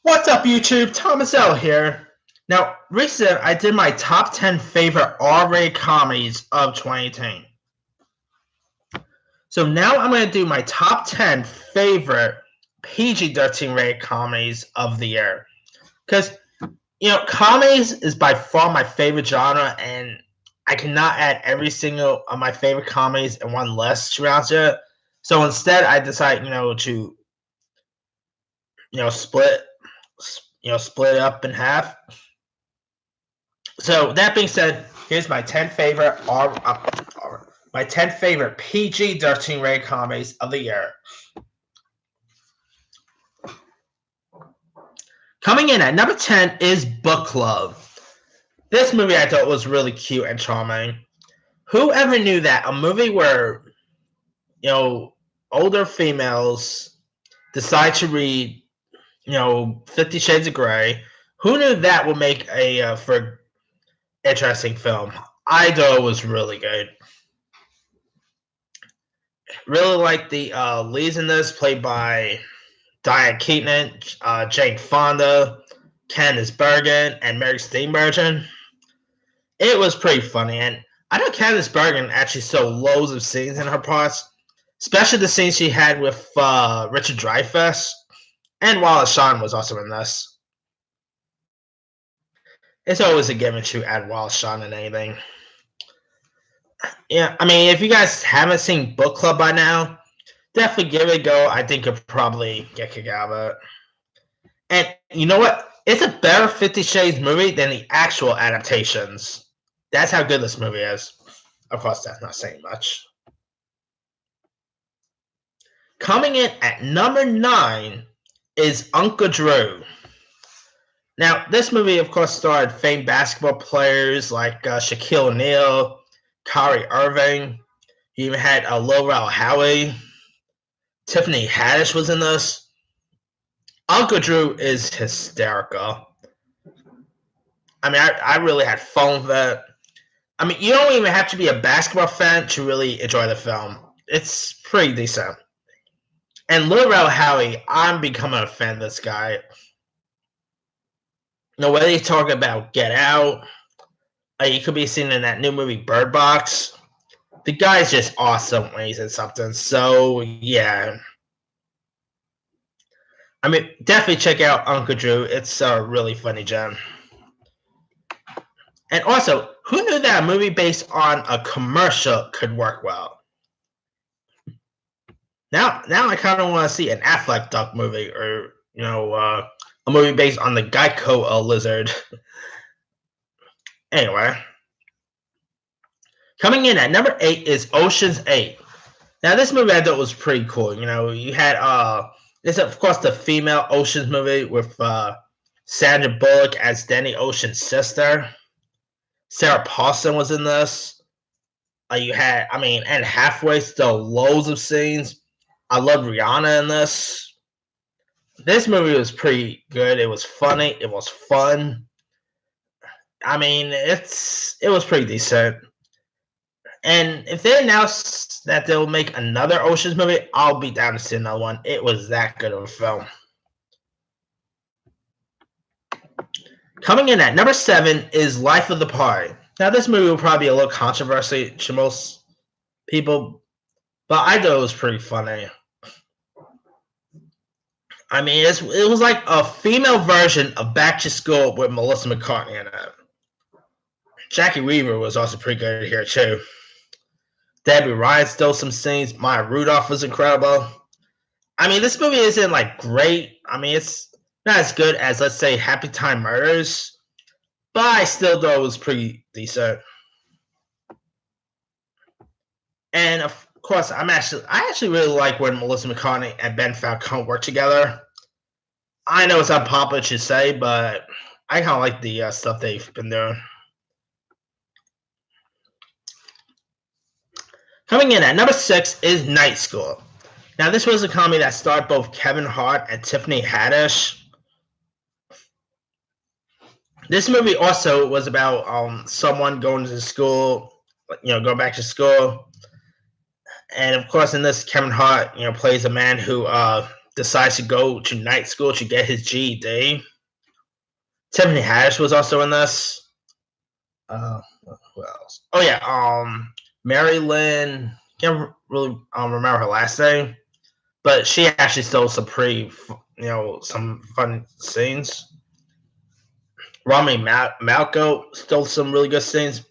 What's up, YouTube? Thomas L here. Now, recently I did my top 10 favorite R-rated comedies of 2018. So now I'm going to do my top 10 favorite PG-13 rated comedies of the year. Because, comedies is by far my favorite genre, and I cannot add every single of my favorite comedies in one list, to be honest with you. So instead, I decided, to, split it up in half. So that being said, here's my 10 favorite PG-13 rated comedies of the year. Coming in at number 10 is Book Club. This movie I thought was really cute and charming. Whoever knew that a movie where, older females decide to read, 50 Shades of Grey, who knew that would make a for interesting film? I thought it was really good. Really like the leads in this, played by Diane Keaton, Jane Fonda, Candice Bergen, and Mary Steenburgen. It was pretty funny, and I know Candice Bergen actually saw loads of scenes in her parts, especially the scenes she had with Richard Dreyfuss, and Wallace Shawn was also in this. It's always a given to add Wallace Shawn in anything. Yeah, I mean, if you guys haven't seen Book Club by now, definitely give it a go. I think you'll probably get a kick out of it. And you know what? It's a better 50 Shades movie than the actual adaptations. That's how good this movie is. Of course, that's not saying much. Coming in at number 9 is Uncle Drew. Now, this movie, of course, starred famed basketball players like Shaquille O'Neal, Kyrie Irving. You even had Lil Rel Howery. Tiffany Haddish was in this. Uncle Drew is hysterical. I mean, I really had fun with it. I mean, you don't even have to be a basketball fan to really enjoy the film. It's pretty decent. And Lil Rel Howery, I'm becoming a fan of this guy. Whether you talk about Get Out, you could be seen in that new movie Bird Box. The guy's just awesome when he's in something. So, yeah. I mean, definitely check out Uncle Drew. It's a really funny gem. And also, who knew that a movie based on a commercial could work well? Now I kind of want to see an Affleck Duck movie, or a movie based on the Geico lizard. Anyway, coming in at number 8 is Ocean's 8. Now, this movie I thought was pretty cool. You had this, of course, the female Ocean's movie with Sandra Bullock as Danny Ocean's sister. Sarah Paulson was in this. You had, Anne Hathaway, still loads of scenes. I love Rihanna in this. This movie was pretty good. It was funny. It was fun. I mean, it was pretty decent. And if they announce that they'll make another Ocean's movie, I'll be down to see another one. It was that good of a film. Coming in at number 7 is Life of the Party. Now, this movie will probably be a little controversial to most people, but I thought it was pretty funny. I mean, it was like a female version of Back to School with Melissa McCartney in it. Jackie Weaver was also pretty good here, too. Debbie Ryan stole some scenes. Maya Rudolph was incredible. I mean, this movie isn't, great. I mean, it's not as good as, let's say, Happy Time Murders, but I still thought it was pretty decent. And, of course, I actually really like when Melissa McCartney and Ben Falcone work together. I know it's unpopular to say, but I kind of like the stuff they've been doing. Coming in at number 6 is Night School. Now, this was a comedy that starred both Kevin Hart and Tiffany Haddish. This movie also was about someone going to school, going back to school. And, of course, in this, Kevin Hart, plays a man who decides to go to night school to get his GED. Tiffany Haddish was also in this. Who else? Oh yeah, Mary Lynn. Can't really remember her last name, but she actually stole some some fun scenes. Rami Malco stole some really good scenes.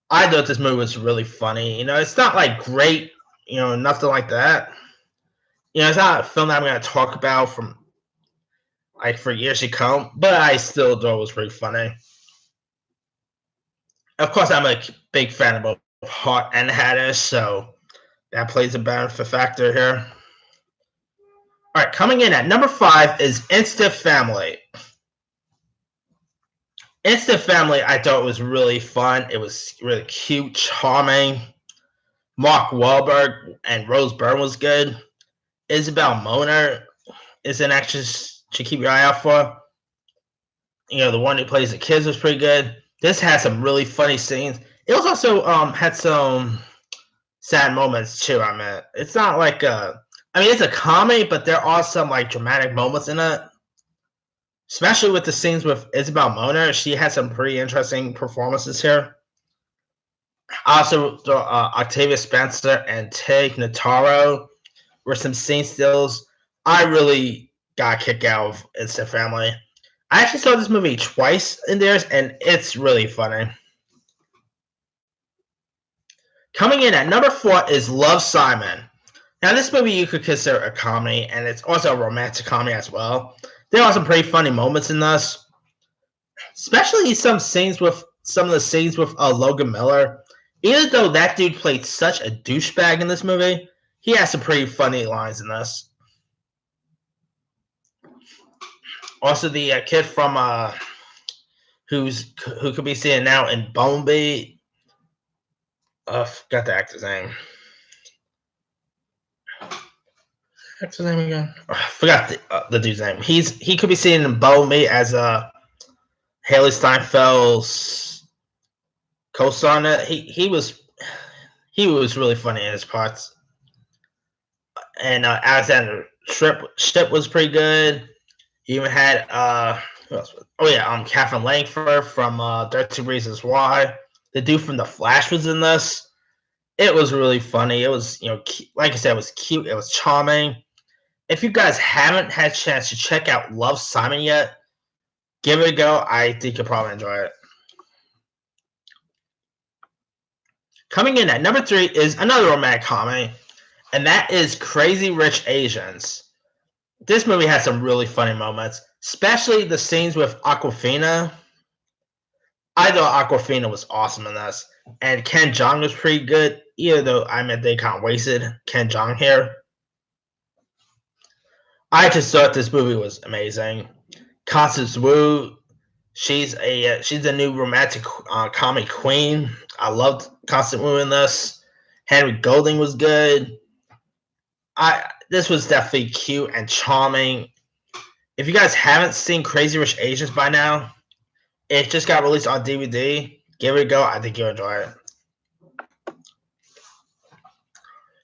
I thought this movie was really funny. It's not like great, nothing like that. It's not a film that I'm going to talk about for years to come, but I still thought it was pretty funny. Of course, I'm a big fan of both Hart and Haddish, so that plays a benefit factor here. All right, coming in at number 5 is Instant Family. Instant Family, I thought was really fun. It was really cute, charming. Mark Wahlberg and Rose Byrne was good. Isabel Moner is an actress to keep your eye out for. The one who plays the kids was pretty good. This had some really funny scenes. It was also had some sad moments too. It's not like it's a comedy, but there are some like dramatic moments in it. Especially with the scenes with Isabel Moner, she had some pretty interesting performances here. Also, Octavia Spencer and Tig Notaro were some scene stills. I really got a kick out of Instant Family. I actually saw this movie twice in theirs, and it's really funny. Coming in at number 4 is Love, Simon. Now, this movie you could consider a comedy, and it's also a romantic comedy as well. There are some pretty funny moments in this, especially some of the scenes with Logan Miller. Even though that dude played such a douchebag in this movie, he has some pretty funny lines in this. Also, the kid from who could be seen now in Bumblebee. Forgot the actor's name. What's his name again? Forgot the dude's name. He could be seen in Bumblebee as Haley Steinfeld's co-star on it. He was really funny in his parts. And Alexander Shipp was pretty good. You even had who else? Catherine Langford from 13 Reasons Why. The dude from The Flash was in this. It was really funny. It was, like I said, it was cute. It was charming. If you guys haven't had a chance to check out Love, Simon yet, give it a go. I think you'll probably enjoy it. Coming in at number 3 is another romantic comedy, and that is Crazy Rich Asians. This movie has some really funny moments, especially the scenes with Awkwafina. I thought Awkwafina was awesome in this, and Ken Jeong was pretty good, even though they kind of wasted Ken Jeong here. I just thought this movie was amazing. Constance Wu, she's a new romantic comedy queen. I loved Constance Wu in this. Henry Golding was good. This was definitely cute and charming. If you guys haven't seen Crazy Rich Asians by now, it just got released on DVD. Give it a go. I think you'll enjoy it.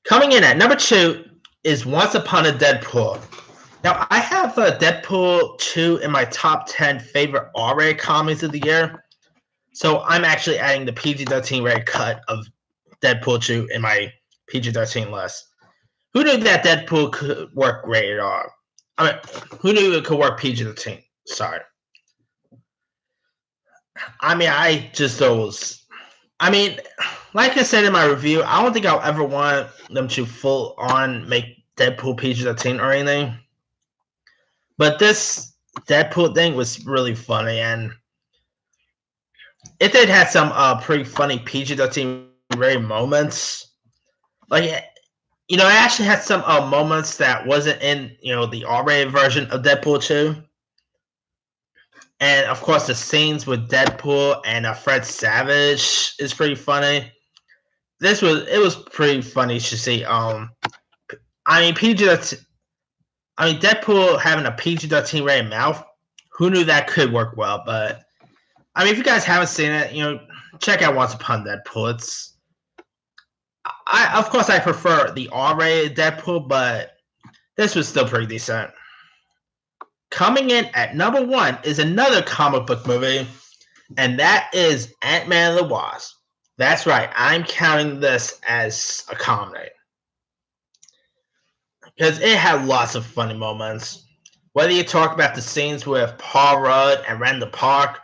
Coming in at number 2 is Once Upon a Deadpool. Now, I have Deadpool 2 in my top 10 favorite R-rated comedies of the year. So I'm actually adding the PG-13 rated cut of Deadpool 2 in my PG-13 list. Who knew that Deadpool could work rated R? Who knew it could work PG-13? Sorry. I just thought it was... like I said in my review, I don't think I'll ever want them to full on make Deadpool PG-13 or anything. But this Deadpool thing was really funny, and it did have some pretty funny PG-13 rated moments. It actually had some moments that wasn't in, the R-rated version of Deadpool 2. And, of course, the scenes with Deadpool and Fred Savage is pretty funny. It was pretty funny to see. Deadpool having a PG-13 rated mouth, who knew that could work well? But, if you guys haven't seen it, check out Once Upon Deadpool. Of course, I prefer the R-rated Deadpool, but this was still pretty decent. Coming in at number 1 is another comic book movie, and that is AntMan the Wasp. That's right, I'm counting this as a comedy. Because it had lots of funny moments. Whether you talk about the scenes with Paul Rudd and Randall Park,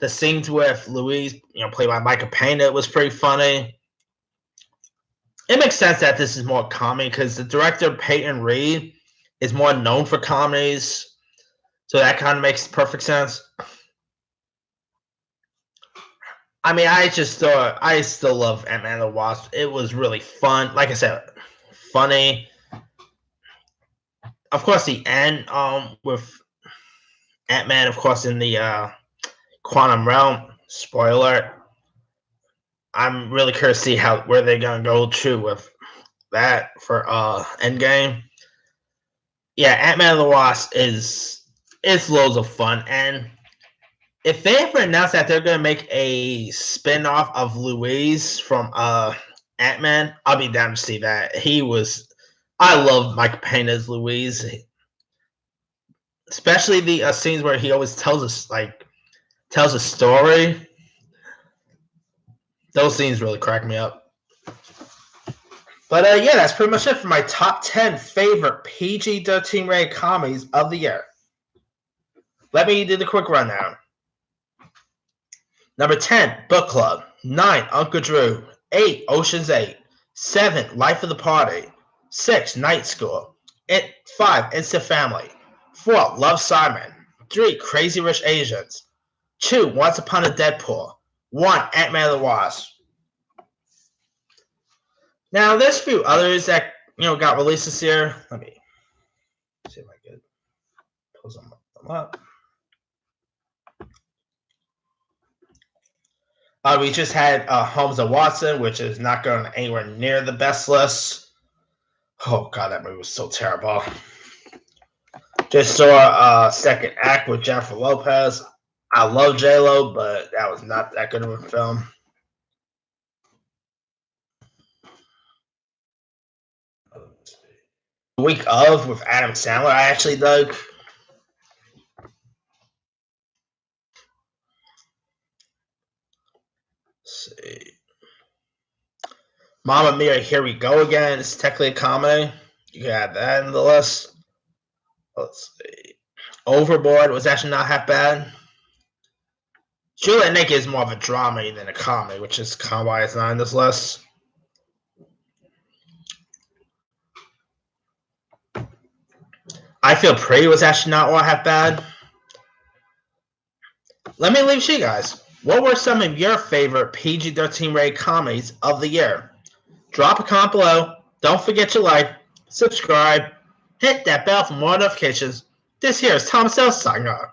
the scenes with Louise, played by Michael Pena, was pretty funny. It makes sense that this is more comedy because the director, Peyton Reed, is more known for comedies. So that kind of makes perfect sense. I mean, I still love Ant-Man the Wasp. It was really fun. Like I said, funny. Of course, the end with Ant-Man, of course, in the quantum realm. Spoiler. I'm really curious to see where they're gonna go to with that for Endgame. Yeah, Ant-Man the Wasp it's loads of fun, and if they ever announce that they're gonna make a spin-off of Louise from Ant-Man, I'll be down to see that. I love Mike Pena's Louise, especially the scenes where he always tells a story. Those scenes really crack me up. But yeah, that's pretty much it for my top 10 favorite PG-13 rated comedies of the year. Let me do the quick rundown. Number 10, Book Club. 9, Uncle Drew. 8, Ocean's 8. 7, Life of the Party. 6, Night School. 5, Instant Family. 4, Love, Simon. 3, Crazy Rich Asians. 2, Once Upon a Deadpool. 1, Ant-Man the Wasp. Now, there's a few others that got released this year. Let me see if I can pull some of them up. We just had Holmes and Watson, which is not going anywhere near the best list. Oh god, that movie was so terrible. Just saw Second Act with Jennifer Lopez. I love J-Lo, but that was not that good of a film. Week of with Adam Sandler, I actually dug. Let's see. Mamma Mia, Here We Go Again. It's technically a comedy. You got that in the list. Let's see. Overboard was actually not that bad. Juliet Naked is more of a drama than a comedy, which is kind of why it's not on this list. I Feel Pretty was actually not all that bad. Let me leave you guys. What were some of your favorite PG-13 rated comedies of the year? Drop a comment below. Don't forget to like, subscribe, hit that bell for more notifications. This here is Thomas L. signing off.